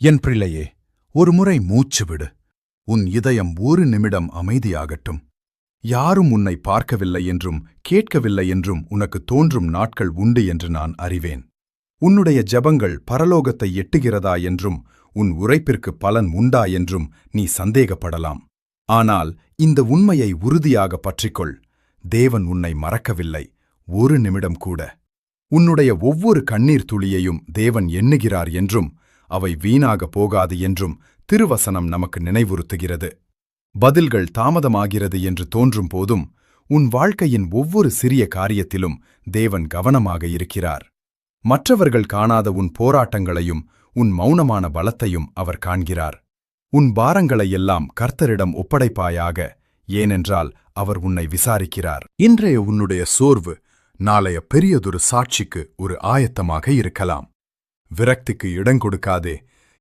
என் பிள்ளையே, ஒருமுறை மூச்சு விடு. உன் இதயம் ஒரு நிமிடம் அமைதியாகட்டும். யாரும் உன்னை பார்க்கவில்லை என்றும் கேட்கவில்லை என்றும் உனக்கு தோன்றும் நாட்கள் உண்டு என்று நான் அறிவேன். உன்னுடைய ஜெபங்கள் பரலோகத்தை எட்டுகிறதா என்றும் உன் உரைப்பிற்கு பலன் உண்டா என்றும் நீ சந்தேகப்படலாம். ஆனால் இந்த உண்மையை உறுதியாக பற்றிக்கொள். தேவன் உன்னை மறக்கவில்லை, ஒரு நிமிடம் கூட. உன்னுடைய ஒவ்வொரு கண்ணீர் துளியையும் தேவன் எண்ணுகிறார் என்றும் அவை வீணாக போகாது என்றும் திருவசனம் நமக்கு நினைவுறுத்துகிறது. பதில்கள் தாமதமாகிறது என்று தோன்றும் போதும் உன் வாழ்க்கையின் ஒவ்வொரு சிறிய காரியத்திலும் தேவன் கவனமாக இருக்கிறார். மற்றவர்கள் காணாத உன் போராட்டங்களையும் உன் மௌனமான பலத்தையும் அவர் காண்கிறார். உன் பாரங்களையெல்லாம் கர்த்தரிடம் ஒப்படைப்பாயாக, ஏனென்றால் அவர் உன்னை விசாரிக்கிறார். இன்றைய உன்னுடைய சோர்வு நாளைய பெரியதொரு சாட்சிக்கு ஒரு ஆயத்தமாக இருக்கலாம். விரக்திக்கு இடங்கொடுக்காதே.